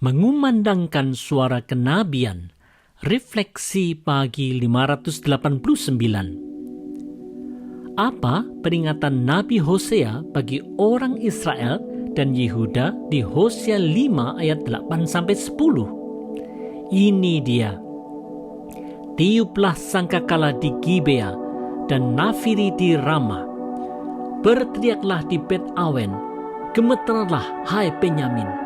Mengumandangkan suara kenabian, refleksi pagi 589. Apa peringatan Nabi Hosea bagi orang Israel dan Yehuda di Hosea 5 ayat 8-10? Ini dia. Tiuplah sangkakala di Gibea dan nafiri di Rama. Berteriaklah di Bet Awen, gemetarlah hai Benyamin.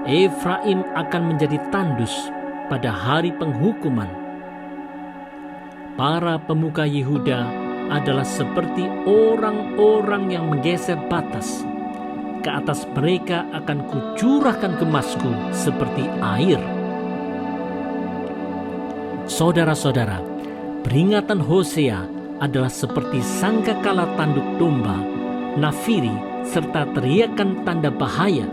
Efraim akan menjadi tandus pada hari penghukuman. Para pemuka Yehuda adalah seperti orang-orang yang menggeser batas. Ke atas mereka akan kucurahkan gemasku seperti air. Saudara-saudara, peringatan Hosea adalah seperti sangkakala tanduk domba, nafiri, serta teriakan tanda bahaya.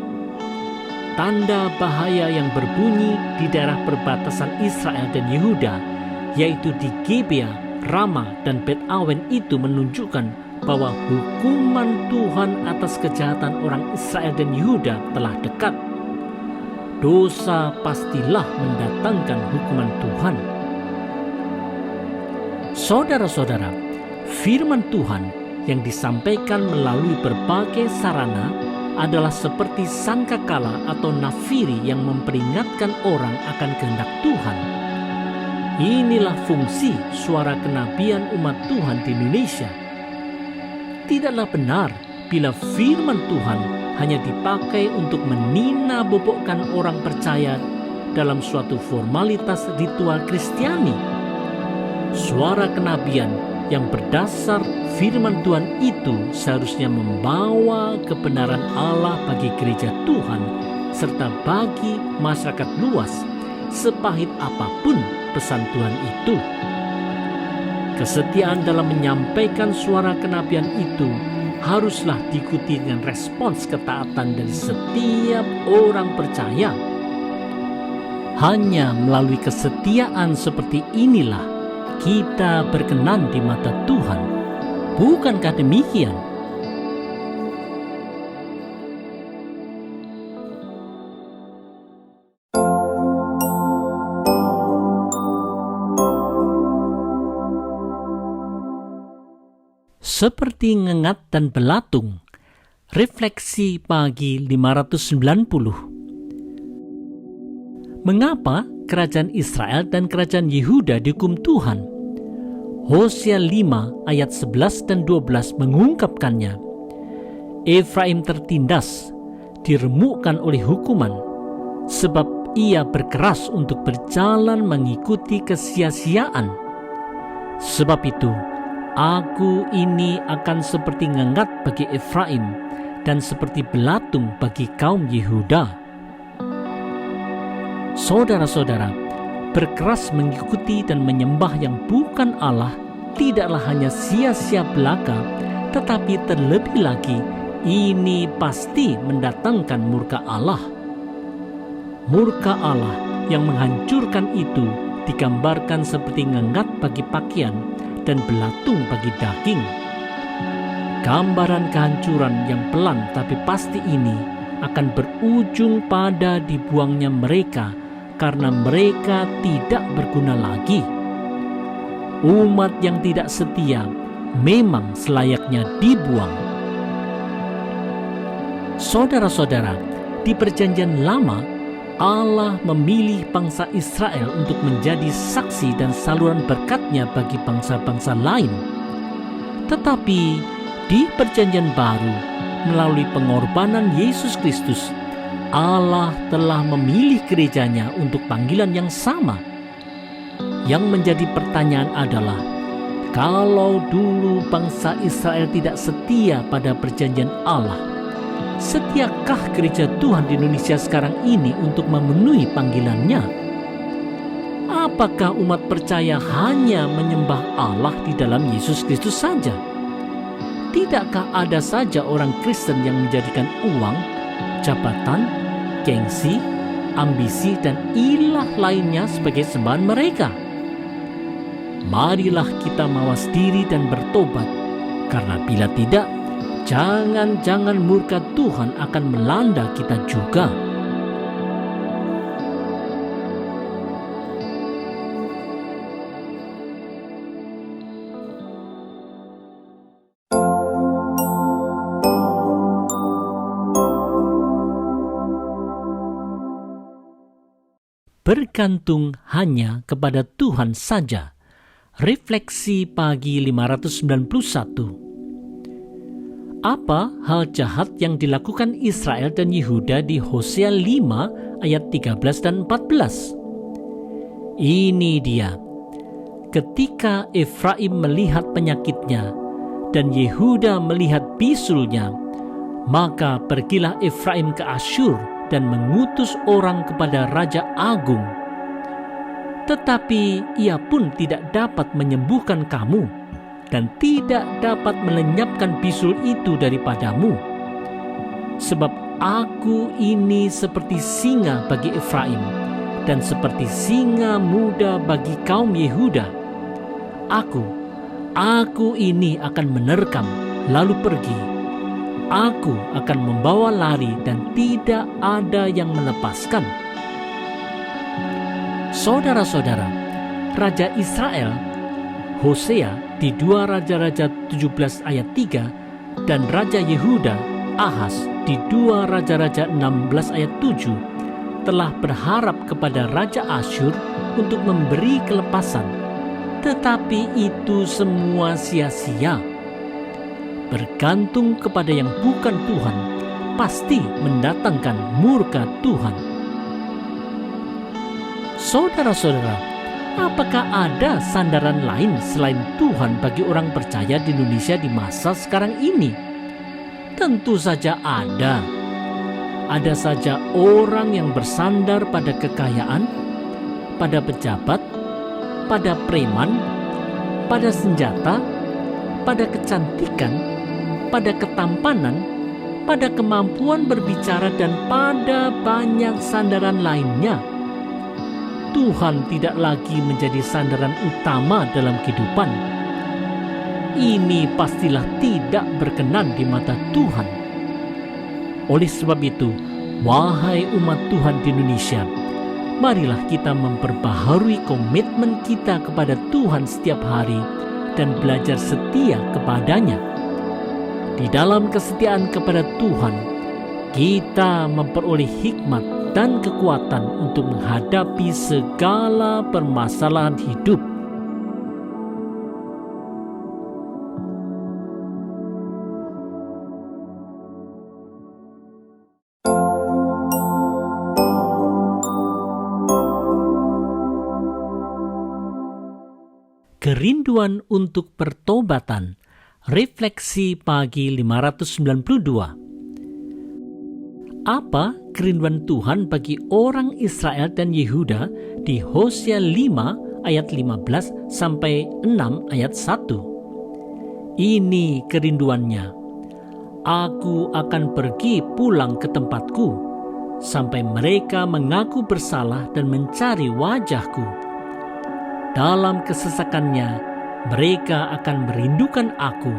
Tanda bahaya yang berbunyi di daerah perbatasan Israel dan Yehuda, yaitu di Gibea, Rama, dan Bet Awen itu menunjukkan bahwa hukuman Tuhan atas kejahatan orang Israel dan Yehuda telah dekat. Dosa pastilah mendatangkan hukuman Tuhan. Saudara-saudara, firman Tuhan yang disampaikan melalui berbagai sarana adalah seperti sangkakala atau nafiri yang memperingatkan orang akan kehendak Tuhan. Inilah fungsi suara kenabian umat Tuhan di Indonesia. Tidaklah benar bila firman Tuhan hanya dipakai untuk menina-bobokkan orang percaya dalam suatu formalitas ritual Kristiani. Suara kenabian yang berdasar firman Tuhan itu seharusnya membawa kebenaran Allah bagi gereja Tuhan serta bagi masyarakat luas, sepahit apapun pesan Tuhan itu. Kesetiaan dalam menyampaikan suara kenabian itu haruslah diikuti dengan respons ketaatan dari setiap orang percaya. Hanya melalui kesetiaan seperti inilah kita berkenan di mata Tuhan. Bukankah demikian? Seperti ngengat dan belatung, refleksi pagi 590. Mengapa kerajaan Israel dan kerajaan Yehuda dihukum Tuhan? Hosea 5 ayat 11 dan 12 mengungkapkannya. Efraim tertindas, diremukkan oleh hukuman, sebab ia berkeras untuk berjalan mengikuti kesia-siaan. Sebab itu, aku ini akan seperti ngengat bagi Efraim dan seperti belatung bagi kaum Yehuda. Saudara-saudara, berkeras mengikuti dan menyembah yang bukan Allah tidaklah hanya sia-sia belaka, tetapi terlebih lagi ini pasti mendatangkan murka Allah. Murka Allah yang menghancurkan itu digambarkan seperti ngengat bagi pakaian dan belatung bagi daging. Gambaran kehancuran yang pelan tapi pasti ini akan berujung pada dibuangnya mereka karena mereka tidak berguna lagi. Umat yang tidak setia memang selayaknya dibuang. Saudara-saudara, di Perjanjian Lama, Allah memilih bangsa Israel untuk menjadi saksi dan saluran berkat-Nya bagi bangsa-bangsa lain. Tetapi di Perjanjian Baru, melalui pengorbanan Yesus Kristus, Allah telah memilih gerejanya untuk panggilan yang sama. Yang menjadi pertanyaan adalah, kalau dulu bangsa Israel tidak setia pada perjanjian Allah, setiakah gereja Tuhan di Indonesia sekarang ini untuk memenuhi panggilannya? Apakah umat percaya hanya menyembah Allah di dalam Yesus Kristus saja? Tidakkah ada saja orang Kristen yang menjadikan uang, jabatan, gengsi, ambisi, dan ilah lainnya sebagai sembahan mereka? Marilah kita mawas diri dan bertobat, karena bila tidak, jangan-jangan murka Tuhan akan melanda kita juga. bergantung hanya kepada Tuhan saja. Refleksi pagi 591. Apa hal jahat yang dilakukan Israel dan Yehuda di Hosea 5 ayat 13 dan 14? Ini dia. Ketika Efraim melihat penyakitnya dan Yehuda melihat bisulnya, maka pergilah Efraim ke Asyur dan mengutus orang kepada Raja Agung. Tetapi ia pun tidak dapat menyembuhkan kamu dan tidak dapat melenyapkan bisul itu daripadamu. Sebab aku ini seperti singa bagi Efraim dan seperti singa muda bagi kaum Yehuda. Aku ini akan menerkam lalu pergi. Aku akan membawa lari dan tidak ada yang melepaskan. Saudara-saudara, Raja Israel, Hosea di 2 Raja-Raja 17 ayat 3 dan Raja Yehuda, Ahaz di 2 Raja-Raja 16 ayat 7 telah berharap kepada Raja Asyur untuk memberi kelepasan, tetapi itu semua sia-sia. Bergantung kepada yang bukan Tuhan pasti mendatangkan murka Tuhan. Saudara-saudara, apakah ada sandaran lain selain Tuhan bagi orang percaya di Indonesia di masa sekarang ini? Tentu saja ada. Ada saja orang yang bersandar pada kekayaan, pada pejabat, pada preman, pada senjata, pada kecantikan, pada ketampanan, pada kemampuan berbicara, dan pada banyak sandaran lainnya. Tuhan tidak lagi menjadi sandaran utama dalam kehidupan. Ini pastilah tidak berkenan di mata Tuhan. Oleh sebab itu, wahai umat Tuhan di Indonesia, marilah kita memperbaharui komitmen kita kepada Tuhan setiap hari dan belajar setia kepadanya. Di dalam kesetiaan kepada Tuhan, kita memperoleh hikmat dan kekuatan untuk menghadapi segala permasalahan hidup. Kerinduan untuk pertobatan. Refleksi pagi 592. Apa kerinduan Tuhan bagi orang Israel dan Yehuda di Hosea 5 ayat 15 sampai 6 ayat 1? Ini kerinduannya. Aku akan pergi pulang ke tempatku sampai mereka mengaku bersalah dan mencari wajahku. Dalam kesesakannya mereka akan merindukan aku.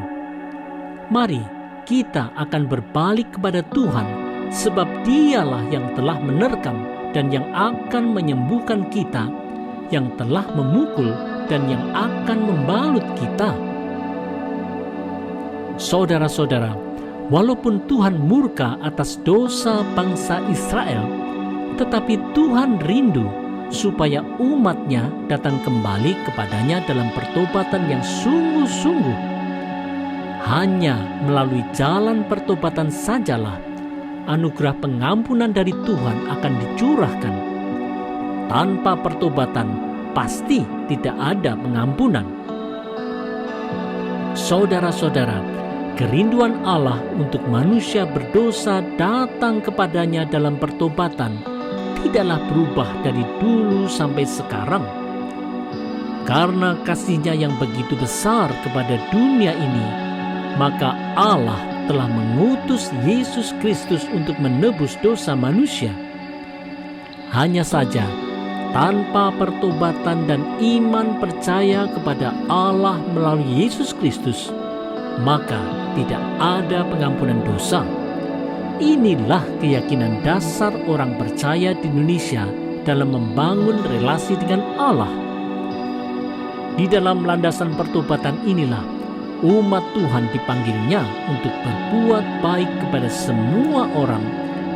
Mari kita akan berbalik kepada Tuhan, sebab Dialah yang telah menerkam dan yang akan menyembuhkan kita, yang telah memukul dan yang akan membalut kita. Saudara-saudara, walaupun Tuhan murka atas dosa bangsa Israel, tetapi Tuhan rindu supaya umatnya datang kembali kepadanya dalam pertobatan yang sungguh-sungguh. Hanya melalui jalan pertobatan sajalah anugerah pengampunan dari Tuhan akan dicurahkan. Tanpa pertobatan pasti tidak ada pengampunan. Saudara-saudara, kerinduan Allah untuk manusia berdosa datang kepadanya dalam pertobatan tidaklah berubah dari dulu sampai sekarang. Karena kasih-Nya yang begitu besar kepada dunia ini, maka Allah telah mengutus Yesus Kristus untuk menebus dosa manusia. Hanya saja, tanpa pertobatan dan iman percaya kepada Allah melalui Yesus Kristus, maka tidak ada pengampunan dosa. Inilah keyakinan dasar orang percaya di Indonesia dalam membangun relasi dengan Allah. Di dalam landasan pertobatan inilah umat Tuhan dipanggilnya untuk berbuat baik kepada semua orang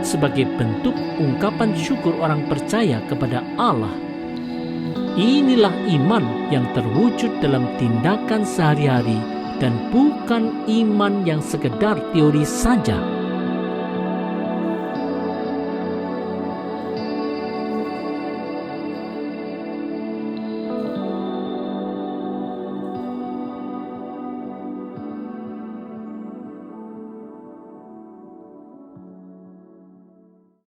sebagai bentuk ungkapan syukur orang percaya kepada Allah. Inilah iman yang terwujud dalam tindakan sehari-hari dan bukan iman yang sekedar teori saja.